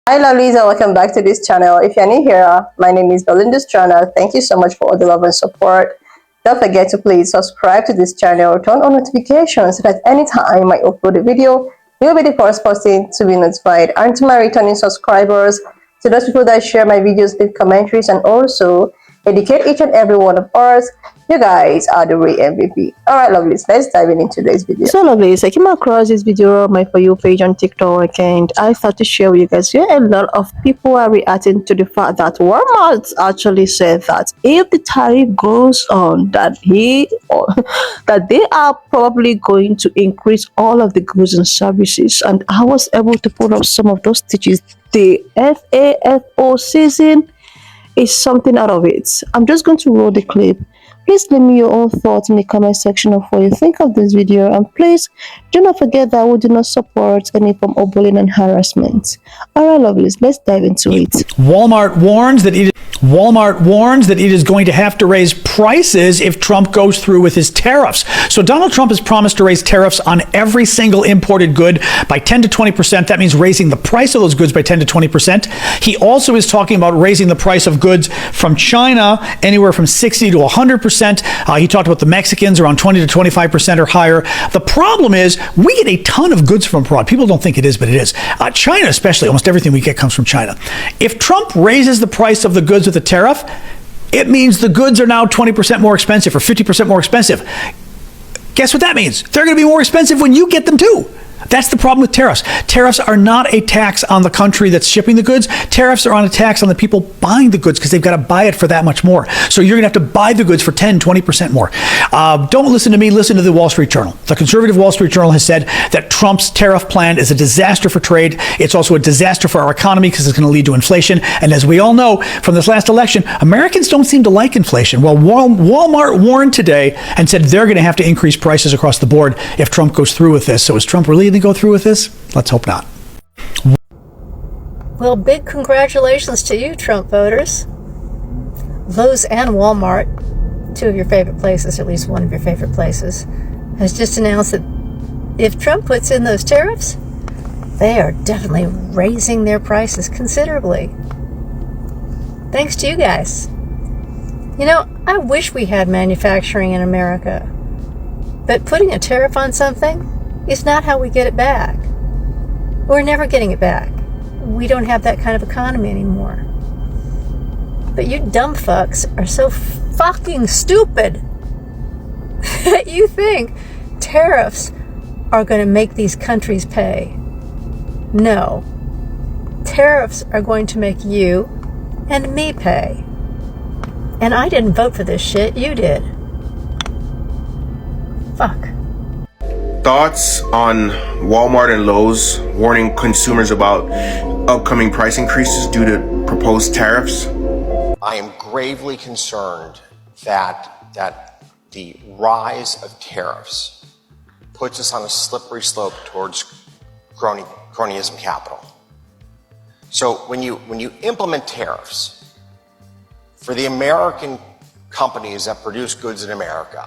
Hi lovelies and welcome back to this channel. If you're new here, my name is Belinda's channel. Thank you so much for all the love and support. Don't forget to please subscribe to this channel, turn on notifications so that anytime I upload a video, you'll be the first person to be notified. And to my returning subscribers, to those people that share my videos, leave commentaries, and also educate each and every one of us, you guys are the real MVP. Alright lovelies, let's dive into today's video. So lovelies, I came across this video on my For You page on TikTok and I thought to share with you guys here. A lot of people are reacting to the fact that Walmart actually said that if the tariff goes on, that they are probably going to increase all of the goods and services. And I was able to pull up some of those stitches. The FAFO season is something out of it. I'm just going to roll the clip. Please leave me your own thoughts in the comment section of what you think of this video, and please do not forget that we do not support any form of bullying and harassment. Alright lovelies, let's dive into it. Walmart warns that it is going to have to raise prices if Trump goes through with his tariffs. So Donald Trump has promised to raise tariffs on every single imported good by 10 to 20%. That means raising the price of those goods by 10 to 20%. He also is talking about raising the price of goods from China anywhere from 60 to 100%. He talked about the Mexicans around 20 to 25% or higher. The problem is we get a ton of goods from abroad. People don't think it is, but it is. China especially, almost everything we get comes from China. If Trump raises the price of the goods with a tariff, it means the goods are now 20% more expensive or 50% more expensive. Guess what that means? They're going to be more expensive when you get them too. That's the problem with tariffs. Tariffs are not a tax on the country that's shipping the goods. Tariffs are on a tax on the people buying the goods because they've got to buy it for that much more. So you're going to have to buy the goods for 10, 20% more. Don't listen to me. Listen to the Wall Street Journal. The conservative Wall Street Journal has said that Trump's tariff plan is a disaster for trade. It's also a disaster for our economy because it's going to lead to inflation. And as we all know from this last election, Americans don't seem to like inflation. Well, Walmart warned today and said they're going to have to increase prices across the board if Trump goes through with this. So is Trump really going to go through with this? Let's hope not. Well, big congratulations to you, Trump voters. Lowe's and Walmart, two of your favorite places, at least one of your favorite places, has just announced that if Trump puts in those tariffs, they are definitely raising their prices considerably. Thanks to you guys. You know, I wish we had manufacturing in America, but putting a tariff on something is not how we get it back. We're never getting it back. We don't have that kind of economy anymore. But you dumb fucks are so fucking stupid that you think tariffs are going to make these countries pay. No. Tariffs are going to make you and me pay. And I didn't vote for this shit, you did. Fuck. Thoughts on Walmart and Lowe's warning consumers about upcoming price increases due to proposed tariffs? I am gravely concerned that the rise of tariffs puts us on a slippery slope towards cronyism capital. So when you implement tariffs for the American companies that produce goods in America,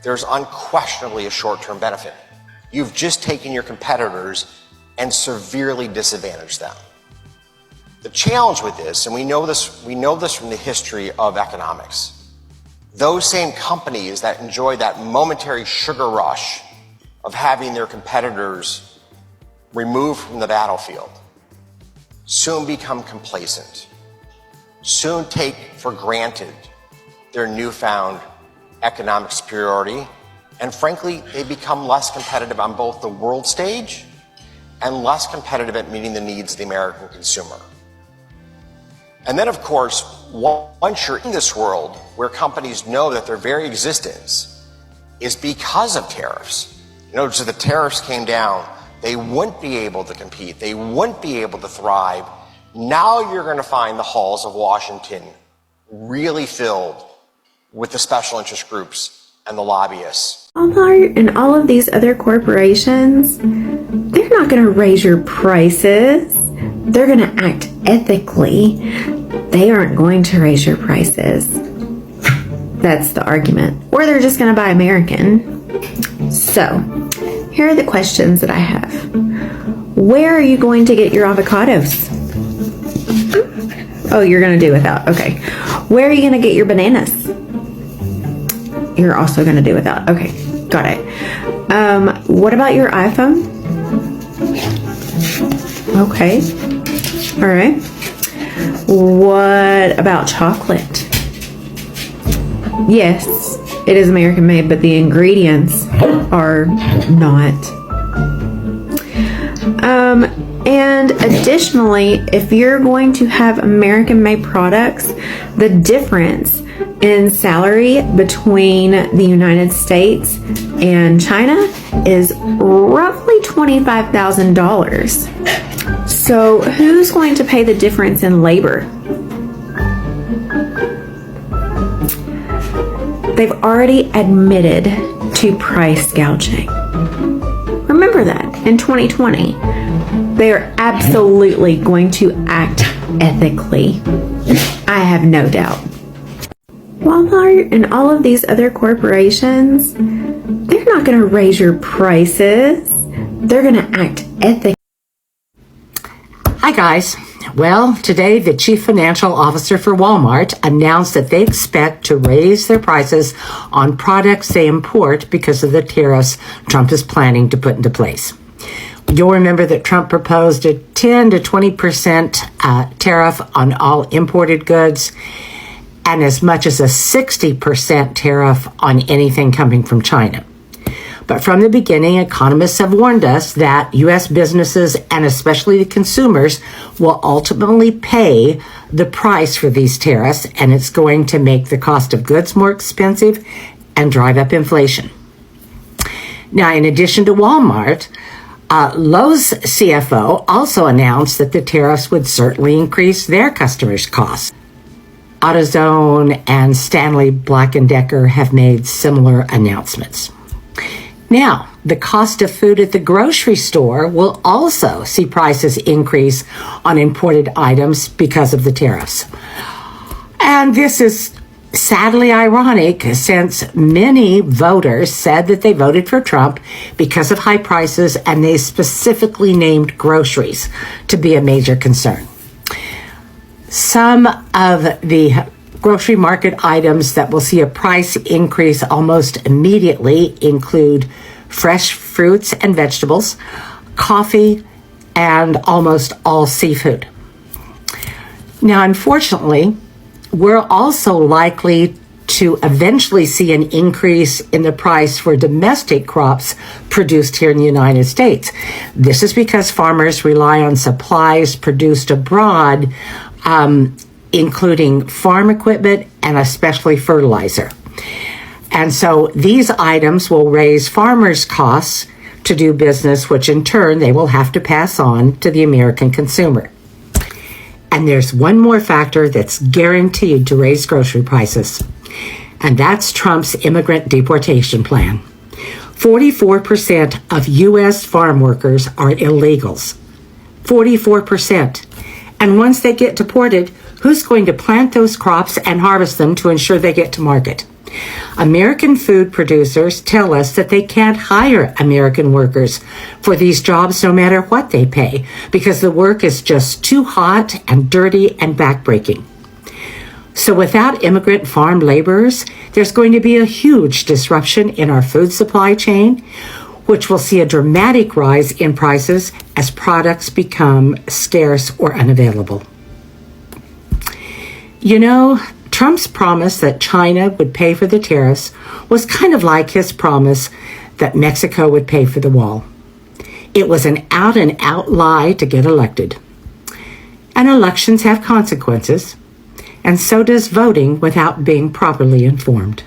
there's unquestionably a short-term benefit. You've just taken your competitors and severely disadvantaged them. The challenge with this, and we know this from the history of economics, those same companies that enjoy that momentary sugar rush of having their competitors removed from the battlefield soon become complacent, soon take for granted their newfound economic superiority, and frankly, they become less competitive on both the world stage and less competitive at meeting the needs of the American consumer. And then, of course, once you're in this world where companies know that their very existence is because of tariffs, you know, so the tariffs came down, they wouldn't be able to compete, they wouldn't be able to thrive. Now you're going to find the halls of Washington really filled with the special interest groups and the lobbyists. Walmart and all of these other corporations, they're not going to raise your prices. They're going to act ethically. They aren't going to raise your prices. That's the argument. Or they're just going to buy American. So, here are the questions that I have. Where are you going to get your avocados? Oh, you're going to do without. Okay. Where are you going to get your bananas? You're also going to do without. Okay. Got it. What about your iPhone? Okay. All right. What about chocolate? Yes, it is American made, but the ingredients are not. And additionally, if you're going to have American made products, the difference in salary between the United States and China is roughly $25,000. So who's going to pay the difference in labor? They've already admitted to price gouging. Remember that in 2020, they are absolutely going to act ethically. I have no doubt. Walmart and all of these other corporations, they're not going to raise your prices. They're going to act ethically. Hi guys. Well, today the chief financial officer for Walmart announced that they expect to raise their prices on products they import because of the tariffs Trump is planning to put into place. You'll remember that Trump proposed a 10 to 20% tariff on all imported goods and as much as a 60% tariff on anything coming from China. But from the beginning, economists have warned us that U.S. businesses and especially the consumers will ultimately pay the price for these tariffs, and it's going to make the cost of goods more expensive and drive up inflation. Now, in addition to Walmart, Lowe's CFO also announced that the tariffs would certainly increase their customers' costs. AutoZone and Stanley Black & Decker have made similar announcements. Now, the cost of food at the grocery store will also see prices increase on imported items because of the tariffs. And this is sadly ironic since many voters said that they voted for Trump because of high prices, and they specifically named groceries to be a major concern. Some of the grocery market items that will see a price increase almost immediately include fresh fruits and vegetables, coffee, and almost all seafood. Now, unfortunately, we're also likely to eventually see an increase in the price for domestic crops produced here in the United States. This is because farmers rely on supplies produced abroad, including farm equipment and especially fertilizer. And so these items will raise farmers' costs to do business, which in turn they will have to pass on to the American consumer. And there's one more factor that's guaranteed to raise grocery prices, and that's Trump's immigrant deportation plan. 44% of U.S. farm workers are illegals. 44%. And once they get deported, who's going to plant those crops and harvest them to ensure they get to market? American food producers tell us that they can't hire American workers for these jobs no matter what they pay because the work is just too hot and dirty and backbreaking. So without immigrant farm laborers, there's going to be a huge disruption in our food supply chain, which will see a dramatic rise in prices as products become scarce or unavailable. You know, Trump's promise that China would pay for the tariffs was kind of like his promise that Mexico would pay for the wall. It was an out-and-out lie to get elected. And elections have consequences, and so does voting without being properly informed.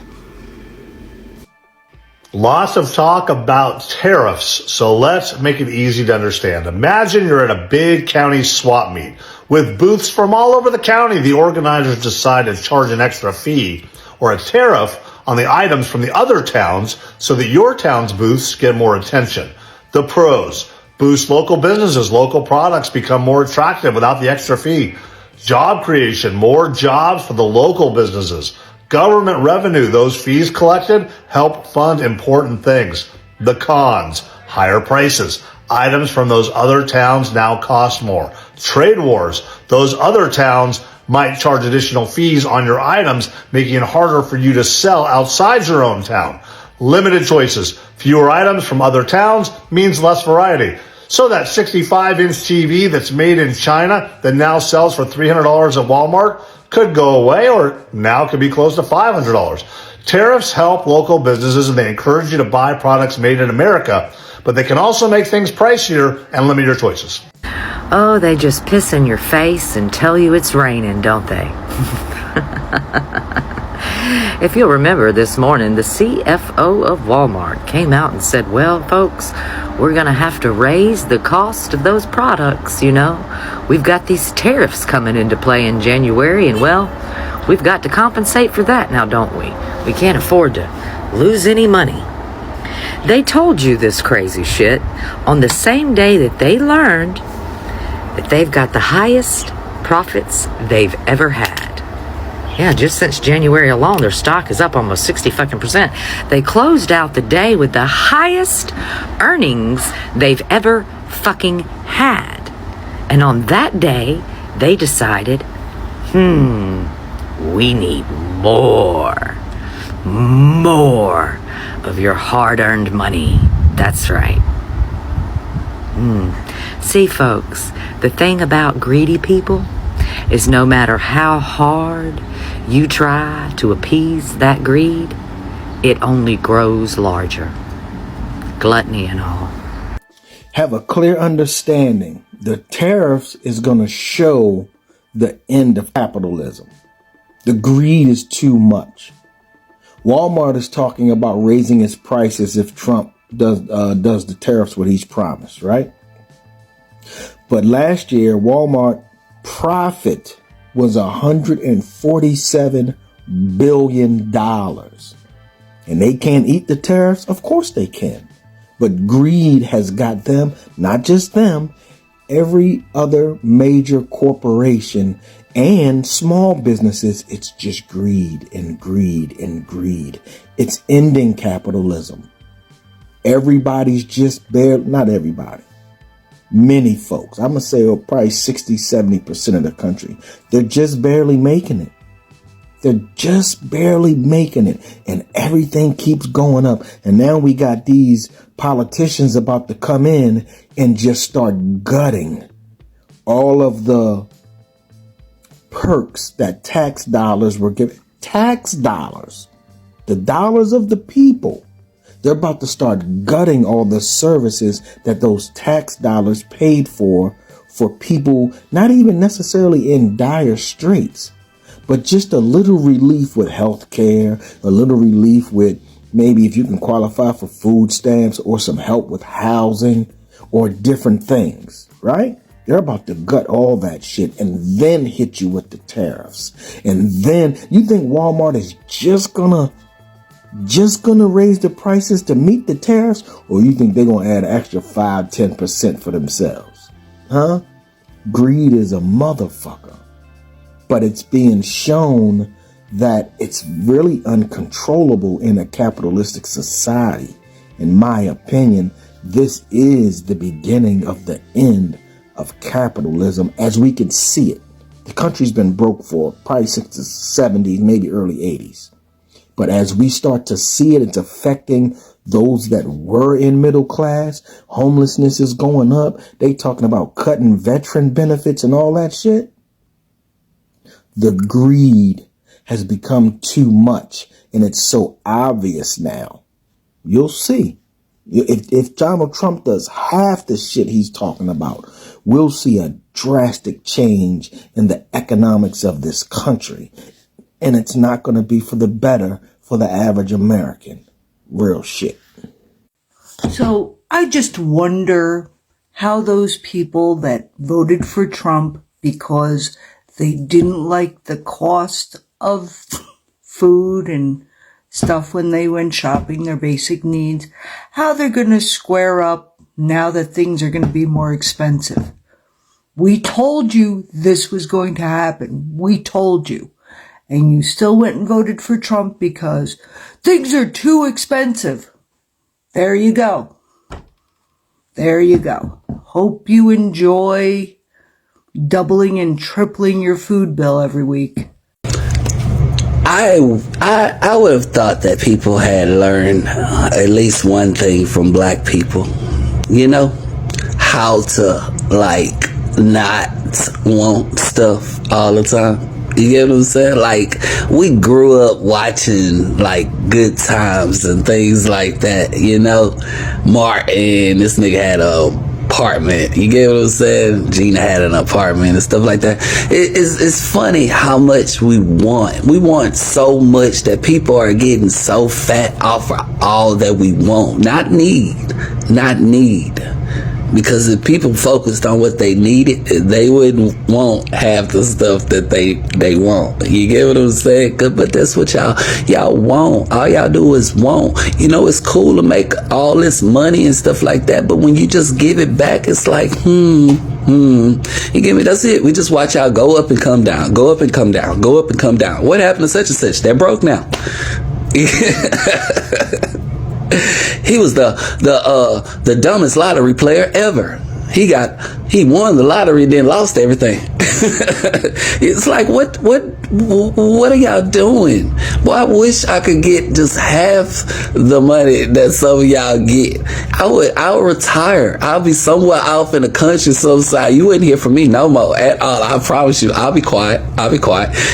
Lots of talk about tariffs, so let's make it easy to understand. Imagine you're at a big county swap meet with booths from all over the county. The organizers decide to charge an extra fee or a tariff on the items from the other towns so that your town's booths get more attention. The pros: boost local businesses, local products become more attractive without the extra fee. Job creation, more jobs for the local businesses. Government revenue, those fees collected help fund important things. The cons: higher prices. Items from those other towns now cost more. Trade wars: those other towns might charge additional fees on your items, making it harder for you to sell outside your own town. Limited choices. Fewer items from other towns means less variety. So that 65-inch TV that's made in China that now sells for $300 at Walmart could go away, or now could be close to $500. Tariffs help local businesses and they encourage you to buy products made in America, but they can also make things pricier and limit your choices. Oh, they just piss in your face and tell you it's raining, don't they? If you'll remember this morning, the CFO of Walmart came out and said, well, folks, we're going to have to raise the cost of those products, you know. We've got these tariffs coming into play in January, and, well, we've got to compensate for that now, don't we? We can't afford to lose any money. They told you this crazy shit on the same day that they learned that they've got the highest profits they've ever had. Yeah, just since January alone, their stock is up almost 60%. They closed out the day with the highest earnings they've ever fucking had. And on that day, they decided, we need more of your hard-earned money. That's right. See, folks, the thing about greedy people is no matter how hard you try to appease that greed, it only grows larger. Gluttony and all. Have a clear understanding. The tariffs is going to show the end of capitalism. The greed is too much. Walmart is talking about raising its prices if Trump does the tariffs what he's promised, right? But last year, Walmart profit was $147 billion. And they can't eat the tariffs? Of course they can. But greed has got them, not just them, every other major corporation and small businesses. It's just greed and greed and greed. It's ending capitalism. Everybody's just not everybody. Many folks, I'm going to say probably 60, 70% of the country, they're just barely making it. They're just barely making it. And everything keeps going up. And now we got these politicians about to come in and just start gutting all of the perks that tax dollars were given. Tax dollars, the dollars of the people. They're about to start gutting all the services that those tax dollars paid for people, not even necessarily in dire straits, but just a little relief with health care, a little relief with maybe if you can qualify for food stamps or some help with housing or different things, right? They're about to gut all that shit and then hit you with the tariffs. And then you think Walmart is just gonna raise the prices to meet the tariffs, or you think they're gonna add an extra 5-10% for themselves? Huh? Greed is a motherfucker. But it's being shown that it's really uncontrollable in a capitalistic society. In my opinion, this is the beginning of the end of capitalism as we can see it. The country's been broke for probably since the 70s, maybe early 80s. But as we start to see it, it's affecting those that were in middle class. Homelessness is going up. They talking about cutting veteran benefits and all that shit. The greed has become too much, and it's so obvious now. You'll see. If Donald Trump does half the shit he's talking about, we'll see a drastic change in the economics of this country. And it's not going to be for the better for the average American. Real shit. So I just wonder how those people that voted for Trump because they didn't like the cost of food and stuff when they went shopping, their basic needs, how they're going to square up now that things are going to be more expensive. We told you this was going to happen. We told you. And you still went and voted for Trump because things are too expensive. There you go. There you go. Hope you enjoy doubling and tripling your food bill every week? I would have thought that people had learned at least one thing from black people. You know, how to like not want stuff all the time. You get what I'm saying? Like, we grew up watching like Good Times and things like that, you know. Martin, this nigga had a apartment. You get what I'm saying? Gina had an apartment and stuff like that. It's funny how much we want. We want so much that people are getting so fat off of all that we want. Not need. Because if people focused on what they needed, they wouldn't want half the stuff that they want. You get what I'm saying? But that's what y'all want. All y'all do is want. You know, it's cool to make all this money and stuff like that, but when you just give it back, it's like, You get me? That's it. We just watch y'all go up and come down, go up and come down, go up and come down. What happened to such and such? They're broke now. He was the dumbest lottery player ever. He won the lottery, then lost everything. It's like, what are y'all doing? Boy, I wish I could get just half the money that some of y'all get. I would retire. I'll be somewhere off in the country somewhere. You wouldn't hear from me no more at all. I promise you. I'll be quiet.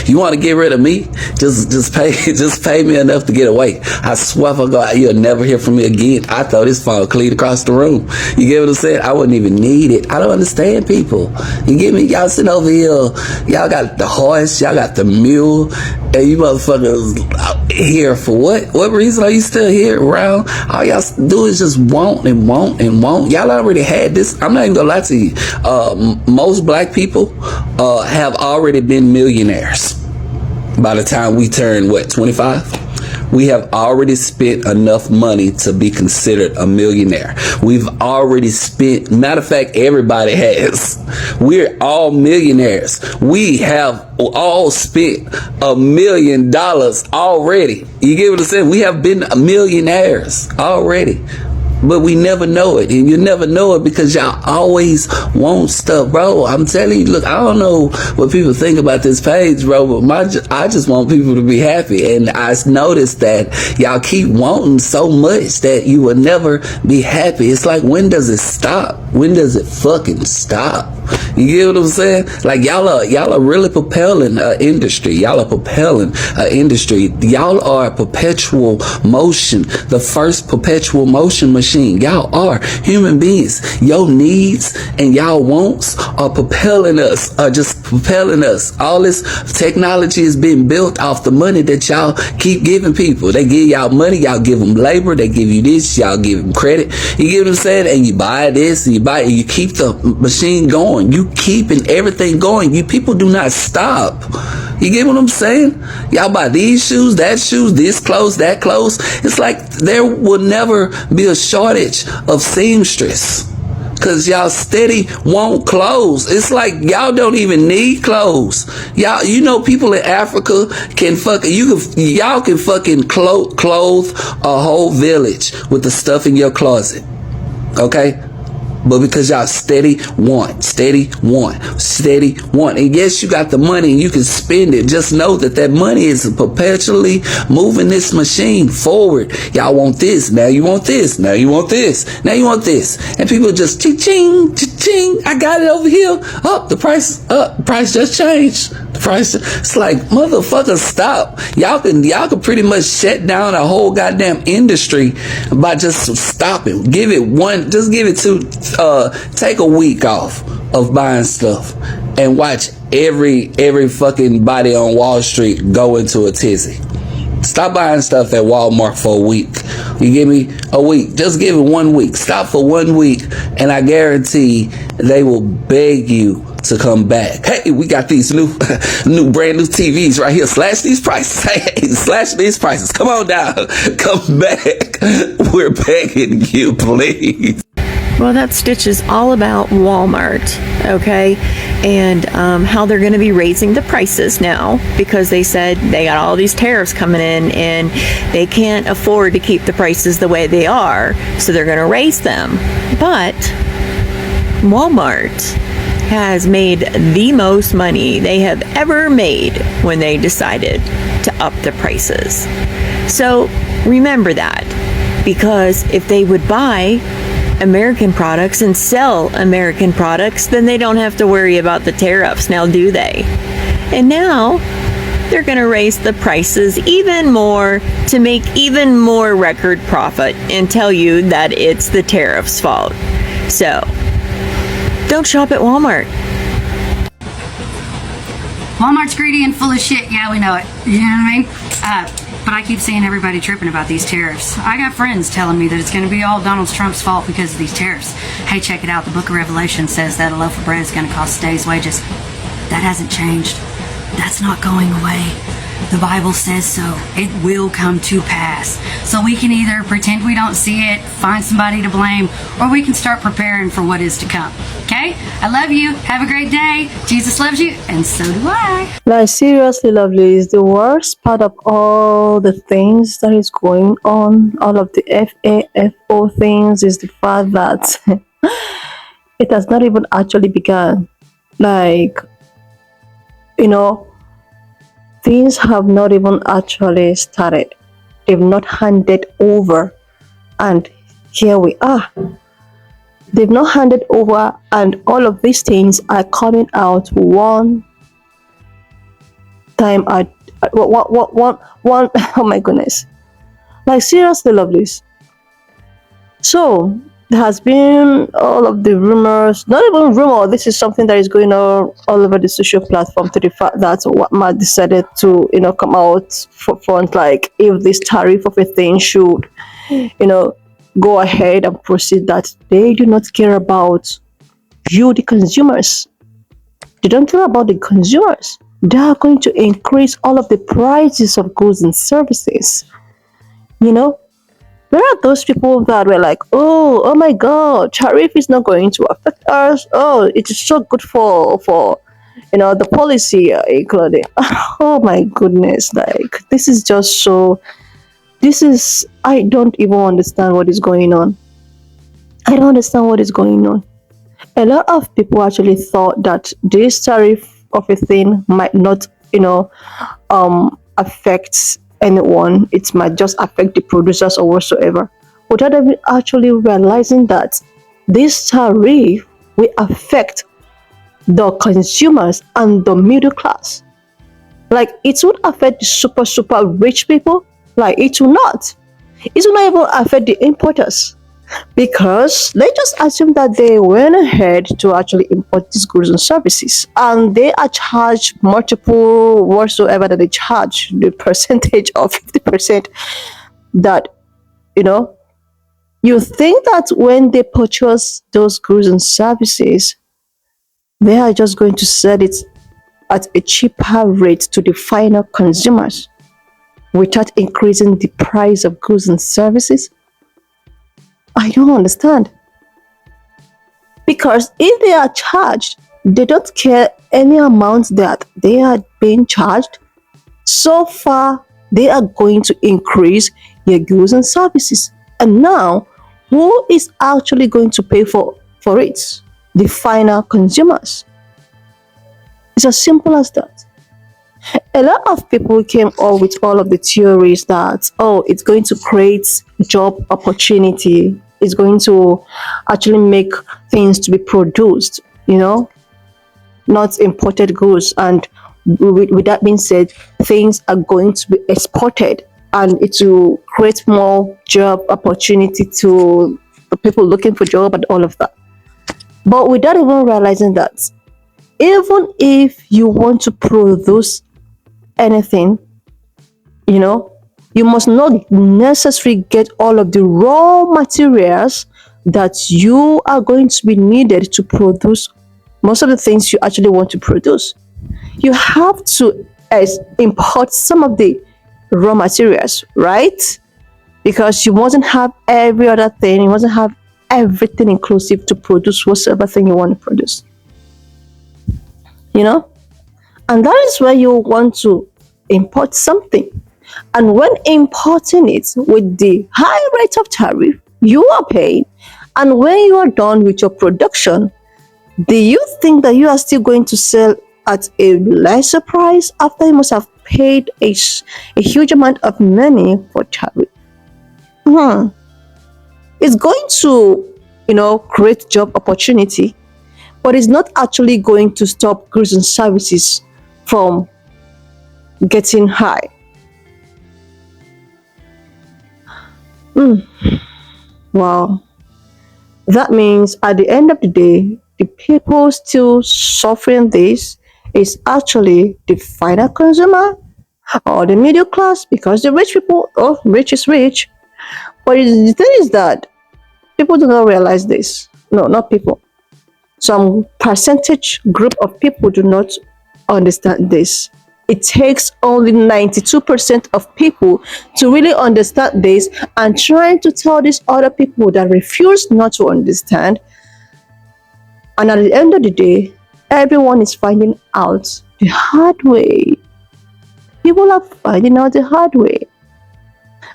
You want to get rid of me? Just pay me enough to get away. I swear for God, you'll never hear from me again. I throw this phone clean across the room. You get what I'm saying? I wouldn't even need it. I don't understand people. You get me? Y'all sitting over here. Y'all got the horse. Y'all got the mule. And you motherfuckers out here for what? What reason are you still here around? All y'all do is just want and want and want. Y'all already had this. I'm not even gonna lie to you. Most black people have already been millionaires by the time we turn 25. We have already spent enough money to be considered a millionaire. We've already spent, matter of fact, everybody has. We're all millionaires. We have all spent $1 million already. You get what I'm saying? We have been millionaires already. But we never know it, and you never know it because y'all always want stuff, bro. I'm telling you, look, I don't know what people think about this page, bro, but I just want people to be happy, and I noticed that y'all keep wanting so much that you will never be happy. It's like, when does it stop? When does it fucking stop? You get what I'm saying? Like, y'all are really propelling industry. Y'all are propelling industry. Y'all are a perpetual motion, the first perpetual motion machine. Y'all are human beings. Your needs and y'all wants are propelling us, just propelling us. All this technology is being built off the money that y'all keep giving people. They give y'all money, y'all give them labor, they give you this, y'all give them credit. You get what I'm saying? And you buy this, and you keep the machine going. You keeping everything going. You people do not stop. You get what I'm saying? Y'all buy these shoes, that shoes, this clothes, that clothes. It's like there will never be a shortage of seamstress, cause y'all steady want clothes. It's like y'all don't even need clothes. Y'all, you know, people in Africa can y'all can fucking clothe a whole village with the stuff in your closet. Okay? But because y'all steady want. And yes, you got the money and you can spend it. Just know that money is perpetually moving this machine forward. Y'all want this. Now you want this. Now you want this. Now you want this. And people just ching, ching. I got it over here. Up, the price just changed. The price. It's like, motherfucker, stop. Y'all can pretty much shut down a whole goddamn industry by just stopping. Give it take a week off of buying stuff and watch every fucking body on Wall Street go into a tizzy. Stop buying stuff at Walmart for a week. You give me a week. Just give it 1 week. Stop for 1 week, and I guarantee they will beg you to come back. Hey, we got these new brand new TVs right here. Slash these prices. Hey, slash these prices. Come on down. Come back. We're begging you, please. Well, that stitch is all about Walmart, okay, and how they're going to be raising the prices now because they said they got all these tariffs coming in and they can't afford to keep the prices the way they are, so they're going to raise them. But Walmart has made the most money they have ever made when they decided to up the prices. So remember that, because if they would buy American products and sell American products, then they don't have to worry about the tariffs, now do they? And now they're going to raise the prices even more to make even more record profit and tell you that it's the tariffs' fault. So, don't shop at Walmart. Walmart's greedy and full of shit. Yeah, we know it. You know what I mean? But I keep seeing everybody tripping about these tariffs. I got friends telling me that it's going to be all Donald Trump's fault because of these tariffs. Hey, check it out. The book of Revelation says that a loaf of bread is going to cost a day's wages. That hasn't changed. That's not going away. The Bible says so. It will come to pass. So we can either pretend we don't see it, find somebody to blame, or we can start preparing for what is to come. Okay? I love you. Have a great day. Jesus loves you, and so do I. Like, seriously, lovely, is the worst part of all the things that is going on, all of the FAFO things, is the fact that it has not even actually begun. Like, you know, things have not even actually started. They've not handed over, and here we are. They've not handed over, and all of these things are coming out one time at one. Oh my goodness! Like, seriously, lovelies. So there has been all of the rumors, not even rumor, this is something that is going on all over the social platform, to the fact that Walmart decided to, come out for front, like, if this tariff of a thing should, go ahead and proceed, that they do not care about you, the consumers. They don't care about the consumers. They are going to increase all of the prices of goods and services. There are those people that were like, oh my God, tariff is not going to affect us. Oh, it is so good for the policy, including. Oh my goodness, like, this is just so. I don't even understand what is going on. I don't understand what is going on. A lot of people actually thought that this tariff of a thing might not, affect anyone. It might just affect the producers or whatsoever, without even actually realizing that this tariff will affect the consumers and the middle class. Like, it would affect the super rich people. Like, it will not. It will not even affect the importers, because they just assume that they went ahead to actually import these goods and services, and they are charged multiple whatsoever that they charge, the percentage of 50%, that you think that when they purchase those goods and services, they are just going to sell it at a cheaper rate to the final consumers without increasing the price of goods and services. I don't understand. Because if they are charged, they don't care any amount that they are being charged. So far, they are going to increase their goods and services. And now, who is actually going to pay for it? The final consumers. It's as simple as that. A lot of people came up with all of the theories that, it's going to create job opportunity. It's going to actually make things to be produced, not imported goods. And with that being said, things are going to be exported, and it will create more job opportunity to the people looking for job and all of that. But without even realizing that, even if you want to produce anything, you must not necessarily get all of the raw materials that you are going to be needed to produce most of the things you actually want to produce. You have to import some of the raw materials, right? Because you mustn't have every other thing, you mustn't have everything inclusive to produce whatever thing you want to produce. And that is where you want to import something. And when importing it with the high rate of tariff you are paying, and when you are done with your production, Do you think that you are still going to sell at a lesser price after you must have paid a huge amount of money for tariff? It's going to, create job opportunity, but it's not actually going to stop goods and services from getting high. Wow. That means at the end of the day, the people still suffering this is actually the final consumer or the middle class, because the rich people, oh, rich is rich. But the thing is that people do not realize this. No, not people. Some percentage group of people do not understand this. It takes only 92% of people to really understand this, and trying to tell these other people that refuse not to understand. And at the end of the day, everyone is finding out the hard way. People are finding out the hard way.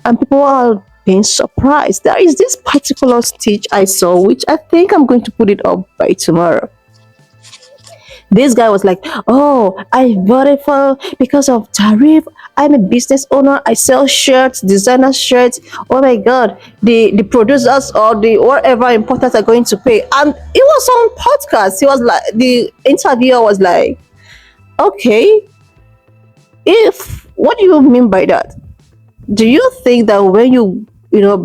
And people are being surprised. There is this particular stitch I saw, which I think I'm going to put it up by tomorrow. This guy was like, "Oh, I voted for because of tariff. I'm a business owner. I sell shirts, designer shirts. Oh my God, the producers or the whatever importers are going to pay." And it was on podcast. He was like, the interviewer was like, "Okay, if what do you mean by that? Do you think that when you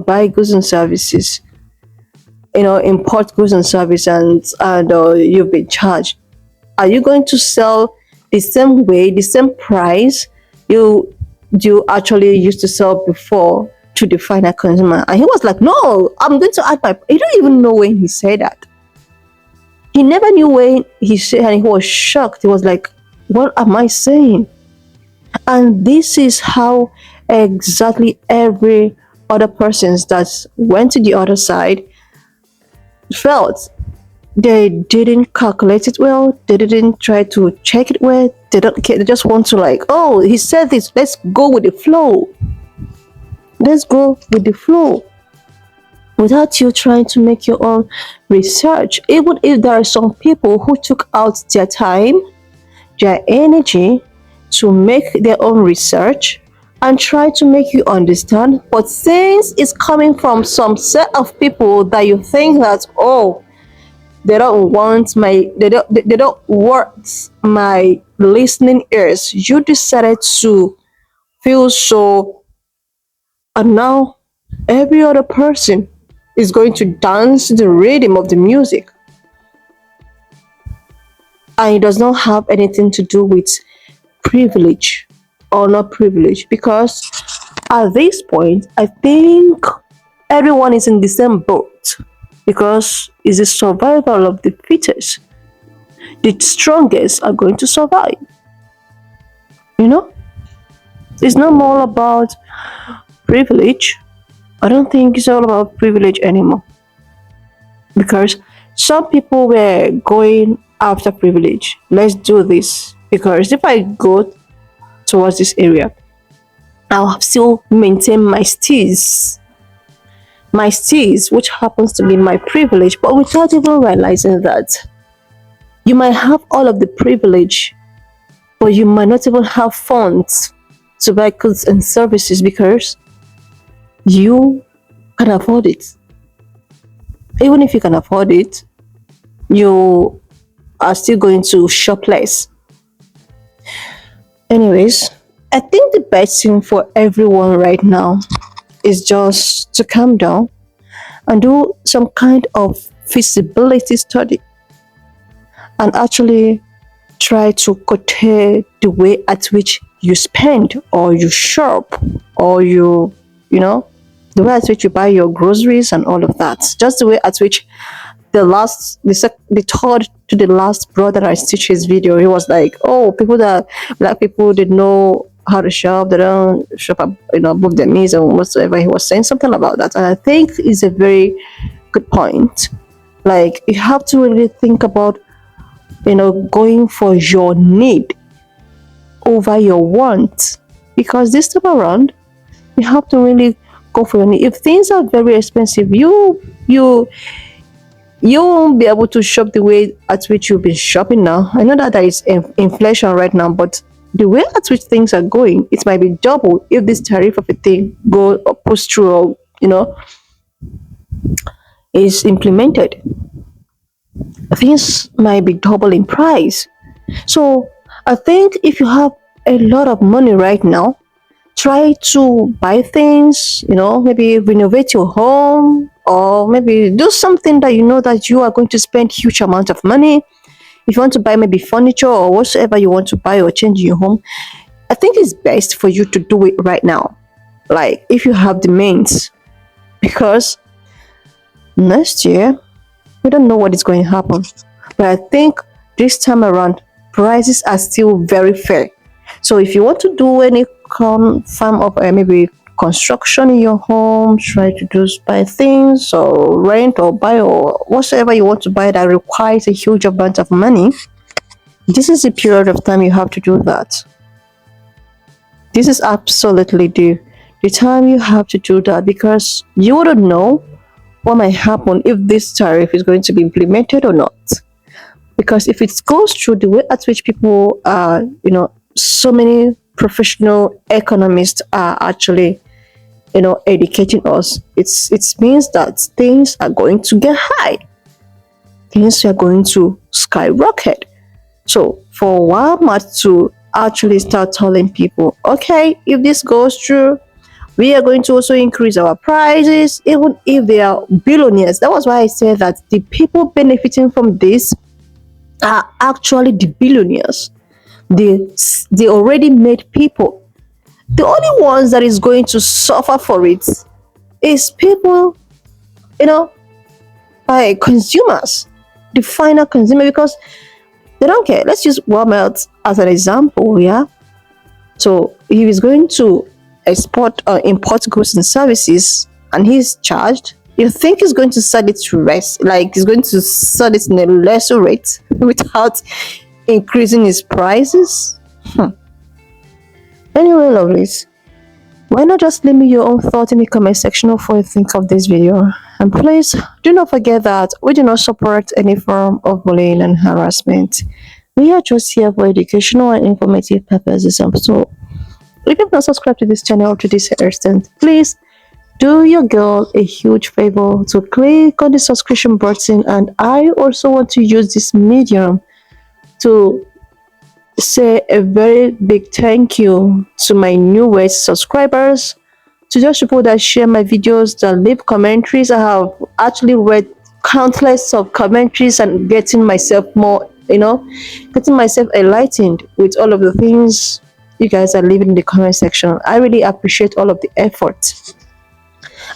buy goods and services, import goods and services, and you've been charged, are you going to sell the same way, the same price you actually used to sell before to the final consumer?" And he was like, "No, I'm going to add my." He don't even know when he said that. He never knew when he said, and he was shocked. He was like, "What am I saying?" And this is how exactly every other persons that went to the other side felt. They didn't calculate it well. They didn't try to check it well. They don't care. They just want to like, "Oh, he said this. Let's go with the flow. Let's go with the flow." Without you trying to make your own research. Even if there are some people who took out their time, their energy to make their own research and try to make you understand. But since it's coming from some set of people that you think that, oh, they don't want they don't want my listening ears, you decided to feel so, and now every other person is going to dance to the rhythm of the music. And it does not have anything to do with privilege or not privilege, because at this point I think everyone is in the same boat, because it's the survival of the fittest. The strongest are going to survive. It's not more about privilege. I don't think it's all about privilege anymore, because some people were going after privilege. Let's do this, because if I go towards this area, I'll still maintain my steez, which happens to be my privilege, but without even realizing that you might have all of the privilege, but you might not even have funds to buy goods and services because you can afford it. Even if you can afford it, you are still going to shop less. Anyways, I think the best thing for everyone right now is just to calm down and do some kind of feasibility study and actually try to curtail the way at which you spend or you shop or the way at which you buy your groceries and all of that. Just the way at which the third to the last brother I stitched his video, he was like, "Oh, black people did know how to shop, they don't shop up, book their meals and whatsoever." He was saying something about that, and I think it's a very good point. Like, you have to really think about going for your need over your want, because this time around you have to really go for your need. If things are very expensive, you you won't be able to shop the way at which you've been shopping now. I know that there is inflation right now, but the way at which things are going, it might be double if this tariff of a thing go or push through, or is implemented. Things might be double in price. So I think if you have a lot of money right now, try to buy things, maybe renovate your home, or maybe do something that you know that you are going to spend huge amount of money. If you want to buy maybe furniture or whatsoever you want to buy or change in your home, I think it's best for you to do it right now, like if you have the means, because next year we don't know what is going to happen. But I think this time around prices are still very fair. So if you want to do any form of maybe construction in your home, try to do buy things or rent or buy or whatsoever you want to buy that requires a huge amount of money, this is the period of time you have to do that. This is absolutely the time you have to do that, because you wouldn't know what might happen if this tariff is going to be implemented or not. Because if it goes through the way at which people are, so many professional economists are actually, educating us, it means that things are going to get high. Things are going to skyrocket. So for Walmart to actually start telling people, okay, if this goes through, we are going to also increase our prices, even if they are billionaires. That was why I said that the people benefiting from this are actually the billionaires. They already made people. The only ones that is going to suffer for it is people, by consumers, the final consumer, because they don't care. Let's use Walmart as an example, yeah. So he is going to export or import goods and services, and he's charged. You think he's going to sell it to rest, like he's going to sell it in a lesser rate without increasing his prices? Anyway, lovelies, why not just leave me your own thought in the comment section of what you think of this video. And please do not forget that we do not support any form of bullying and harassment. We are just here for educational and informative purposes. So if you've not subscribed to this channel to this extent, please do your girl a huge favor to click on the subscription button. And I also want to use this medium to say a very big thank you to my newest subscribers, to those people that share my videos, that leave commentaries. I have actually read countless of commentaries and getting myself more, getting myself enlightened with all of the things you guys are leaving in the comment section. I really appreciate all of the effort.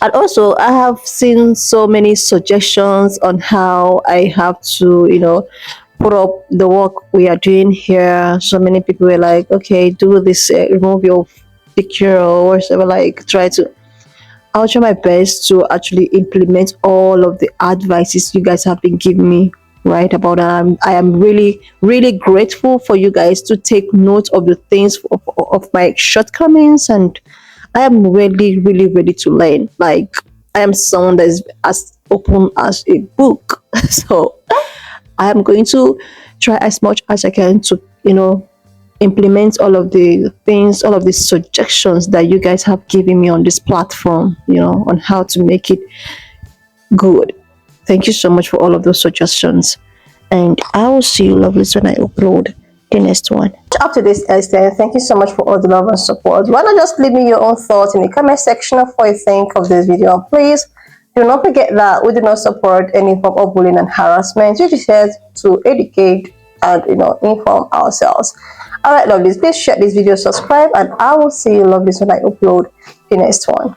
And also, I have seen so many suggestions on how I have to, put up the work we are doing here. So many people were like, okay, do this, remove your picture or whatever, like I'll try my best to actually implement all of the advices you guys have been giving me right about that. I am really, really grateful for you guys to take note of the things of my shortcomings, and I am really, really ready to learn. Like, I am someone that is as open as a book. So I am going to try as much as I can to, implement all of the things, all of the suggestions that you guys have given me on this platform, on how to make it good. Thank you so much for all of those suggestions. And I will see you lovelies when I upload the next one. Up to this extent, thank you so much for all the love and support. Why not just leave me your own thoughts in the comment section of what you think of this video. Please do not forget that we do not support any form of bullying and harassment. We just here to educate and inform ourselves. Alright, lovelies, please share this video, subscribe, and I will see you lovelies when I upload the next one.